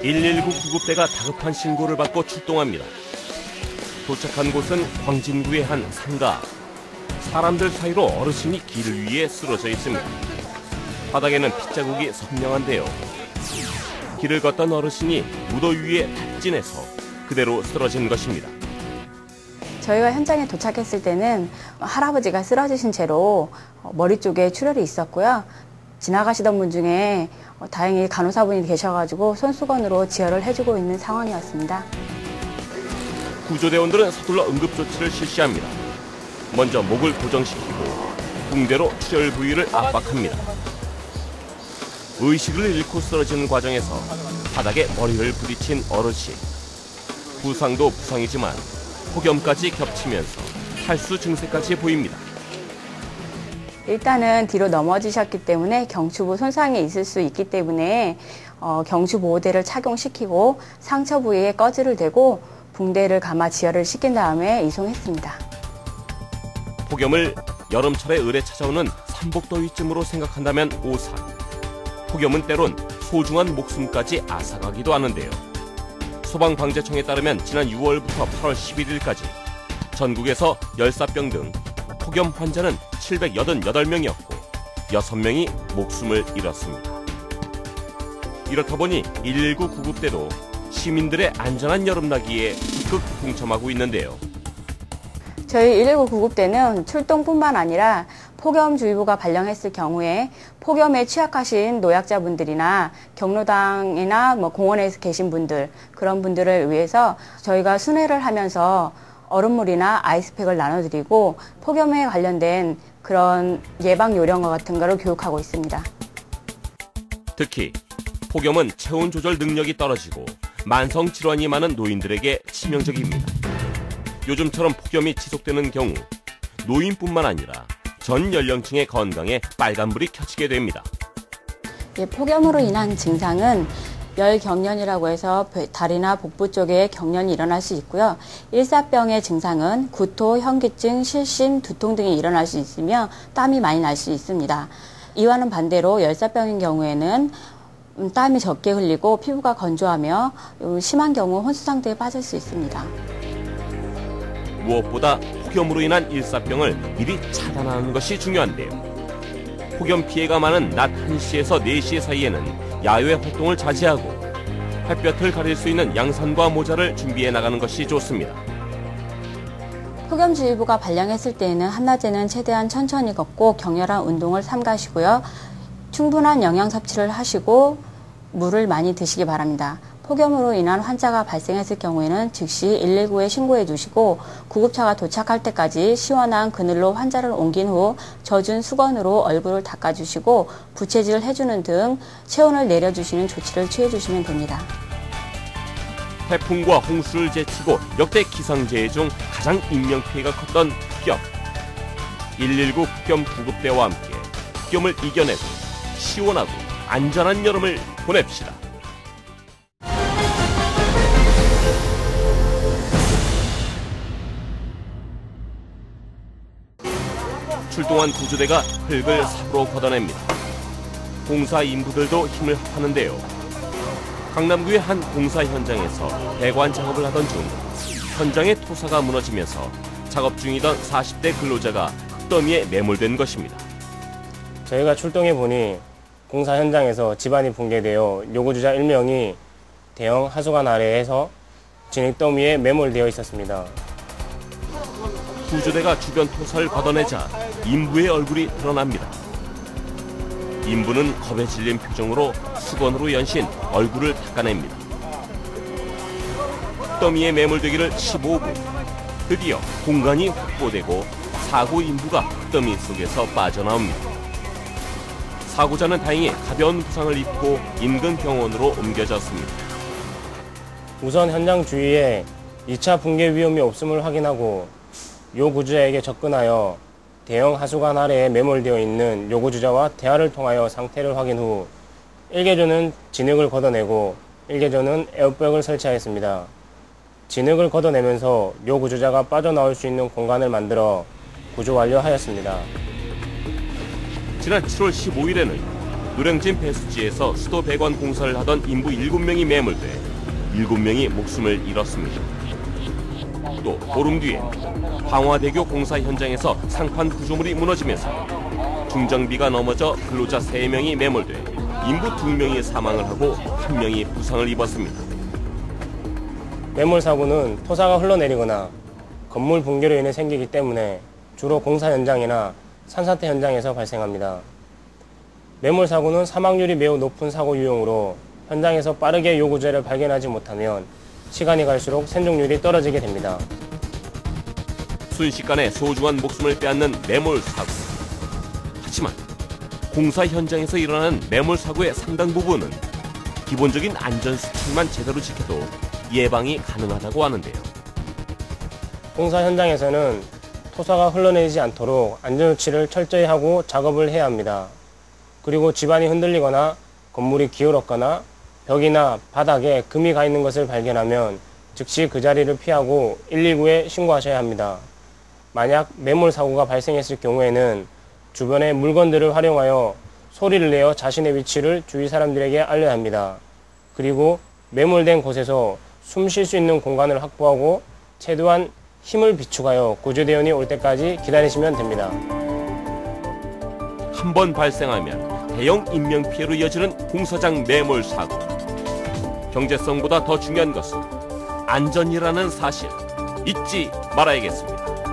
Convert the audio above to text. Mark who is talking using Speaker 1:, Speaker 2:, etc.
Speaker 1: 119 구급대가 다급한 신고를 받고 출동합니다. 도착한 곳은 광진구의 한 상가. 사람들 사이로 어르신이 길 위에 쓰러져 있습니다. 바닥에는 핏자국이 선명한데요. 길을 걷던 어르신이 무더위에 탁진해서 그대로 쓰러진 것입니다.
Speaker 2: 저희가 현장에 도착했을 때는 할아버지가 쓰러지신 채로 머리 쪽에 출혈이 있었고요. 지나가시던 분 중에 다행히 간호사분이 계셔가지고 손수건으로 지혈을 해주고 있는 상황이었습니다.
Speaker 1: 구조대원들은 서둘러 응급조치를 실시합니다. 먼저 목을 고정시키고 붕대로 출혈 부위를 압박합니다. 의식을 잃고 쓰러지는 과정에서 바닥에 머리를 부딪힌 어르신. 부상도 부상이지만 폭염까지 겹치면서 탈수 증세까지 보입니다.
Speaker 2: 일단은 뒤로 넘어지셨기 때문에 경추부 손상이 있을 수 있기 때문에 경추보호대를 착용시키고 상처 부위에 꺼즈를 대고 붕대를 감아 지혈을 시킨 다음에 이송했습니다.
Speaker 1: 폭염을 여름철에 을에 찾아오는 삼복더위쯤으로 생각한다면 오산. 폭염은 때론 소중한 목숨까지 앗아가기도 하는데요. 소방방재청에 따르면 지난 6월부터 8월 11일까지 전국에서 열사병 등 폭염 환자는 788명이었고 6명이 목숨을 잃었습니다. 이렇다 보니 119 구급대도 시민들의 안전한 여름나기에 적극 동참하고 있는데요.
Speaker 2: 저희 119 구급대는 출동뿐만 아니라 폭염주의보가 발령했을 경우에 폭염에 취약하신 노약자분들이나 경로당이나 공원에 계신 분들, 그런 분들을 위해서 저희가 순회를 하면서 얼음물이나 아이스팩을 나눠드리고 폭염에 관련된 그런 예방 요령과 같은 거를 교육하고 있습니다.
Speaker 1: 특히 폭염은 체온 조절 능력이 떨어지고 만성 질환이 많은 노인들에게 치명적입니다. 요즘처럼 폭염이 지속되는 경우 노인뿐만 아니라 전 연령층의 건강에 빨간불이 켜지게 됩니다.
Speaker 2: 폭염으로 인한 증상은 열경련이라고 해서 다리나 복부 쪽에 경련이 일어날 수 있고요. 일사병의 증상은 구토, 현기증, 실신, 두통 등이 일어날 수 있으며 땀이 많이 날 수 있습니다. 이와는 반대로 열사병인 경우에는 땀이 적게 흘리고 피부가 건조하며 심한 경우 혼수 상태에 빠질 수 있습니다.
Speaker 1: 무엇보다 폭염으로 인한 일사병을 미리 차단하는 것이 중요한데요. 폭염 피해가 많은 낮 1시에서 4시 사이에는 야외 활동을 자제하고 햇볕을 가릴 수 있는 양산과 모자를 준비해 나가는 것이 좋습니다.
Speaker 2: 폭염주의보가 발령했을 때에는 한낮에는 최대한 천천히 걷고 격렬한 운동을 삼가시고요. 충분한 영양 섭취를 하시고 물을 많이 드시기 바랍니다. 폭염으로 인한 환자가 발생했을 경우에는 즉시 119에 신고해 주시고 구급차가 도착할 때까지 시원한 그늘로 환자를 옮긴 후 젖은 수건으로 얼굴을 닦아주시고 부채질을 해주는 등 체온을 내려주시는 조치를 취해주시면 됩니다.
Speaker 1: 태풍과 홍수를 제치고 역대 기상재해 중 가장 인명피해가 컸던 폭염. 119 폭염 구급대와 함께 폭염을 이겨내고 시원하고 안전한 여름을 보냅시다. 출동한 구조대가 흙을 삽으로 걷어냅니다. 공사 인부들도 힘을 합하는데요. 강남구의 한 공사 현장에서 배관 작업을 하던 중 현장의 토사가 무너지면서 작업 중이던 40대 근로자가 흙더미에 매몰된 것입니다.
Speaker 3: 저희가 출동해 보니 공사 현장에서 집안이 붕괴되어 요구주자 1명이 대형 하수관 아래에서 진흙더미에 매몰되어 있었습니다.
Speaker 1: 구조대가 주변 토사를 걷어내자 인부의 얼굴이 드러납니다. 인부는 겁에 질린 표정으로 수건으로 연신 얼굴을 닦아냅니다. 흙더미에 매몰되기를 15분. 드디어 공간이 확보되고 사고 인부가 흙더미 속에서 빠져나옵니다. 사고자는 다행히 가벼운 부상을 입고 인근 병원으로 옮겨졌습니다.
Speaker 3: 우선 현장 주위에 2차 붕괴 위험이 없음을 확인하고 요구주자에게 접근하여 대형 하수관 아래에 매몰되어 있는 요구주자와 대화를 통하여 상태를 확인 후 1개조는 진흙을 걷어내고 1개조는 에어백을 설치하였습니다. 진흙을 걷어내면서 요구주자가 빠져나올 수 있는 공간을 만들어 구조 완료하였습니다.
Speaker 1: 지난 7월 15일에는 노량진 배수지에서 수도 배관 공사를 하던 인부 7명이 매몰돼 7명이 목숨을 잃었습니다. 또 보름 뒤에 황화대교 공사 현장에서 상판 구조물이 무너지면서 중정비가 넘어져 근로자 3명이 매몰돼 인부 2명이 사망을 하고 1명이 부상을 입었습니다.
Speaker 3: 매몰 사고는 토사가 흘러내리거나 건물 붕괴로 인해 생기기 때문에 주로 공사 현장이나 산사태 현장에서 발생합니다. 매몰 사고는 사망률이 매우 높은 사고 유형으로 현장에서 빠르게 요구제를 발견하지 못하면 시간이 갈수록 생존율이 떨어지게 됩니다.
Speaker 1: 순식간에 소중한 목숨을 빼앗는 매몰 사고. 하지만 공사 현장에서 일어나는 매몰 사고의 상당 부분은 기본적인 안전 수칙만 제대로 지켜도 예방이 가능하다고 하는데요.
Speaker 3: 공사 현장에서는 토사가 흘러내리지 않도록 안전조치를 철저히 하고 작업을 해야 합니다. 그리고 집안이 흔들리거나 건물이 기울었거나 벽이나 바닥에 금이 가 있는 것을 발견하면 즉시 그 자리를 피하고 119에 신고하셔야 합니다. 만약 매몰 사고가 발생했을 경우에는 주변의 물건들을 활용하여 소리를 내어 자신의 위치를 주위 사람들에게 알려야 합니다. 그리고 매몰된 곳에서 숨 쉴 수 있는 공간을 확보하고 최대한 힘을 비축하여 구조대원이 올 때까지 기다리시면 됩니다.
Speaker 1: 한 번 발생하면 대형 인명피해로 이어지는 공사장 매몰 사고. 경제성보다 더 중요한 것은 안전이라는 사실 잊지 말아야겠습니다.